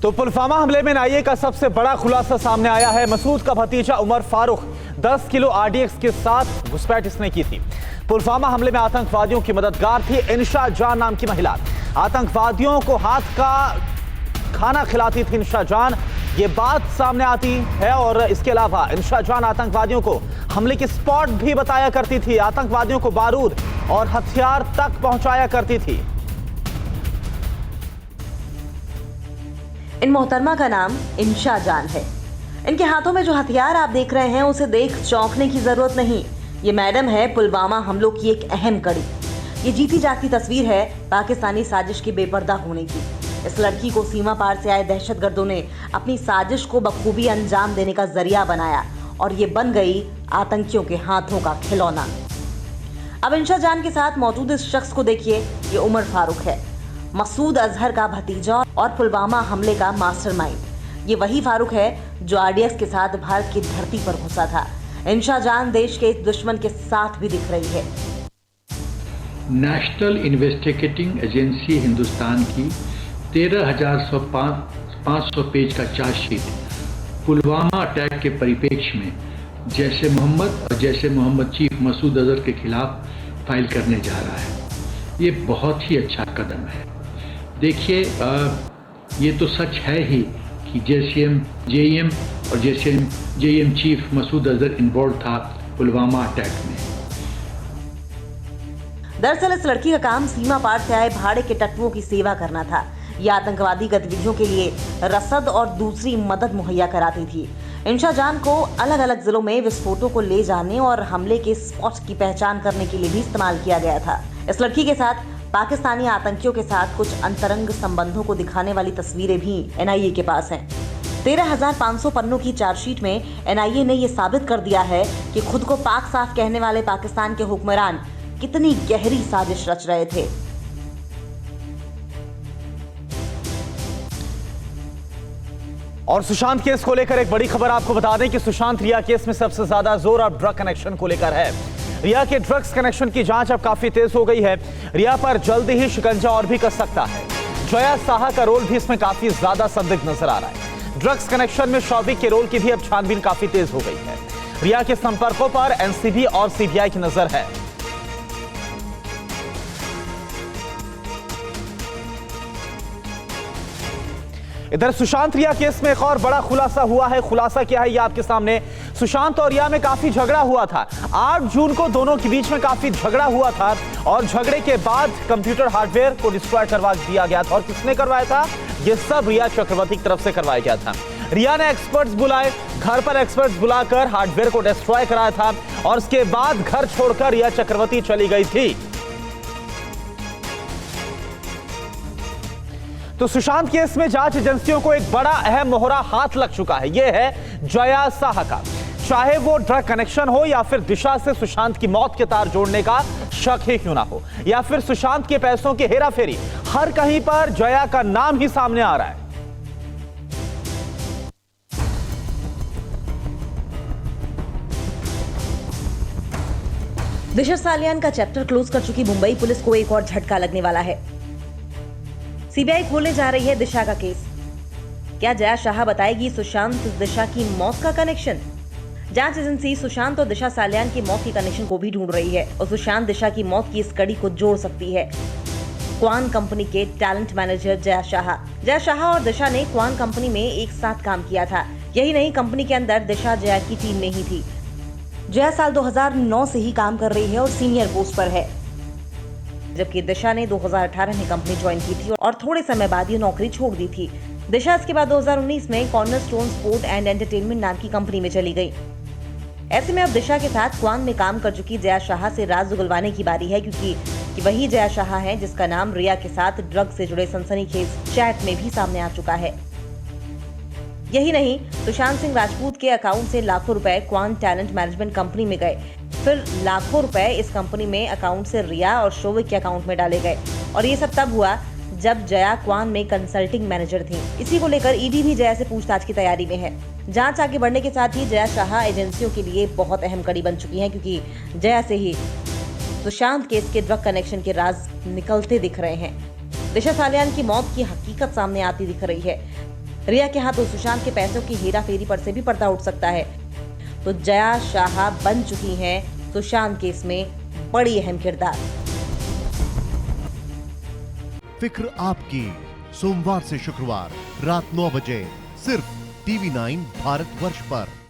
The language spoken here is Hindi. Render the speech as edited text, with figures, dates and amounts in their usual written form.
तो पुलवामा हमले में एनआईए का सबसे बड़ा खुलासा सामने आया है। मसूद का भतीजा उमर फारूक 10 किलो आरडीएक्स के साथ घुसपैठ इसने की थी। पुलवामा हमले में आतंकवादियों की मददगार थी इंशा जान नाम की महिला। आतंकवादियों को हाथ का खाना खिलाती थी इंशा जान, ये बात सामने आती है। और इसके अलावा इंशा जान आतंकवादियों को हमले की स्पॉट भी बताया करती थी। आतंकवादियों को बारूद और हथियार तक पहुंचाया करती थी। इन मोहतरमा का नाम इंशा जान है। इनके हाथों में जो हथियार आप देख रहे हैं उसे देख चौंकने की जरूरत नहीं। ये मैडम है पुलवामा हमलों की एक अहम कड़ी। ये जीती जागती तस्वीर है पाकिस्तानी साजिश के बेपर्दा होने की। इस लड़की को सीमा पार से आए दहशतगर्दों ने अपनी साजिश को बखूबी अंजाम देने का जरिया बनाया और ये बन गई आतंकियों के हाथों का खिलौना। अब इंशा जान के साथ मौजूद इस शख्स को देखिए। ये उमर फारूक है, मसूद अजहर का भतीजा और पुलवामा हमले का मास्टरमाइंड। ये वही फारूक है जो आरडीएक्स के साथ भारत की धरती पर घुसा था। इंशा जान देश के इस दुश्मन के साथ भी दिख रही है। नेशनल इन्वेस्टिगेटिंग एजेंसी हिंदुस्तान की 13,500 पेज का चार्जशीट पुलवामा अटैक के परिप्रेक्ष्य में जैश ए मोहम्मद और जैश ए मोहम्मद चीफ मसूद अजहर के खिलाफ फाइल करने जा रहा है। ये बहुत ही अच्छा कदम है। देखिए, ये तो सच है ही कि जेईएम और जेईएम चीफ मसूद अजहर इन्वॉल्व था पुलवामा अटैक में। दरअसल इस लड़की का काम सीमा पार से आए भाड़े के टट्टुओं की सेवा करना था। ये आतंकवादी गतिविधियों के लिए रसद और दूसरी मदद मुहैया कराती थी। इंशा जान को अलग अलग जिलों में विस्फोटों को ले जाने और हमले के स्पॉट की पहचान करने के लिए भी इस्तेमाल किया गया था। इस लड़की के साथ पाकिस्तानी आतंकियों के साथ कुछ अंतरंग संबंधों को दिखाने वाली तस्वीरें भी एनआईए के पास हैं। 13,500 पन्नों की चार्जशीट में एनआईए ने यह साबित कर दिया है कि खुद को पाक साफ कहने वाले पाकिस्तान के हुक्मरान कितनी गहरी साजिश रच रहे थे। और सुशांत केस को लेकर एक बड़ी खबर आपको बता दें कि सुशांत रिया केस में सबसे ज्यादा जोर अब ड्रग कनेक्शन को लेकर है। रिया के ड्रग्स कनेक्शन की जांच अब काफी तेज हो गई है। रिया पर जल्दी ही शिकंजा और भी कस सकता है। जया साहा का रोल भी इसमें काफी ज्यादा संदिग्ध नजर आ रहा है। ड्रग्स कनेक्शन में शौविक के रोल की भी अब छानबीन काफी तेज हो गई है। रिया के संपर्कों पर एनसीबी और सीबीआई की नजर है। इधर सुशांत रिया केस में एक और बड़ा खुलासा हुआ है। खुलासा क्या है ये आपके सामने। सुशांत और रिया में काफी झगड़ा हुआ था। 8 जून को दोनों के बीच में काफी झगड़ा हुआ था और झगड़े के बाद कंप्यूटर हार्डवेयर को डिस्ट्रॉय करवा दिया गया था। और किसने करवाया था? ये सब रिया चक्रवर्ती की तरफ से करवाया गया था। रिया ने एक्सपर्ट्स बुलाए, घर पर एक्सपर्ट्स बुलाकर हार्डवेयर को डिस्ट्रॉय कराया था और उसके बाद घर छोड़कर रिया चक्रवर्ती चली गई थी। तो सुशांत केस में जांच एजेंसियों को एक बड़ा अहम मोहरा हाथ लग चुका है। यह है जया साहा का। चाहे वो ड्रग कनेक्शन हो या फिर दिशा से सुशांत की मौत के तार जोड़ने का शक ही क्यों ना हो, या फिर सुशांत के पैसों की हेराफेरी, हर कहीं पर जया का नाम ही सामने आ रहा है। दिशा सालियान का चैप्टर क्लोज कर चुकी मुंबई पुलिस को एक और झटका लगने वाला है। सीबीआई खोलने जा रही है दिशा का केस। क्या जया शाह बताएगी सुशांत दिशा की मौत का कनेक्शन? जांच एजेंसी सुशांत और दिशा सालियान की मौत के कनेक्शन को भी ढूंढ रही है और सुशांत दिशा की मौत की इस कड़ी को जोड़ सकती है क्वान कंपनी के टैलेंट मैनेजर जया शाह और दिशा ने क्वान कंपनी में एक साथ काम किया था। यही नहीं, कंपनी के अंदर दिशा जया की टीम में ही थी। जया साल 2009 से ही काम कर रही है और सीनियर पोस्ट पर है, जबकि दिशा ने 2018 में कंपनी ज्वाइन की थी और थोड़े समय बाद ये नौकरी छोड़ दी थी। दिशा इसके बाद 2019 में कॉर्नरस्टोन स्पोर्ट एंड एंटरटेनमेंट नाम की कंपनी में चली गई। ऐसे में अब दिशा के साथ क्वान में काम कर चुकी जया शाह से राज उगलवाने की बारी है, क्योंकि वही जया शाह है जिसका नाम रिया के साथ ड्रग से जुड़े सनसनीखेज चैट में भी सामने आ चुका है। यही नहीं, सुशांत सिंह राजपूत के अकाउंट से लाखों रुपए क्वान टैलेंट मैनेजमेंट कंपनी में गए। फिर लाखों रुपए इस कंपनी में अकाउंट से रिया और शोविक के अकाउंट में डाले गए और ये सब तब हुआ जब जया क्वान में कंसल्टिंग मैनेजर थी। इसी को लेकर ईडी भी जया से पूछताछ की तैयारी में है। जांच आगे बढ़ने के साथ ही जया शाह एजेंसियों के लिए बहुत अहम कड़ी बन चुकी है, क्योंकि जया से ही सुशांत केस के ड्रग कनेक्शन के राज निकलते दिख रहे हैं। दिशा सालियान की मौत की हकीकत सामने आती दिख रही है। रिया के हाथों सुशांत के पैसों की हेराफेरी पर से भी पर्दा उठ सकता है। तो जया शाह बन चुकी हैं सुशांत केस में बड़ी अहम किरदार। फिक्र आपकी, सोमवार से शुक्रवार रात 9 बजे सिर्फ TV9 भारतवर्ष पर।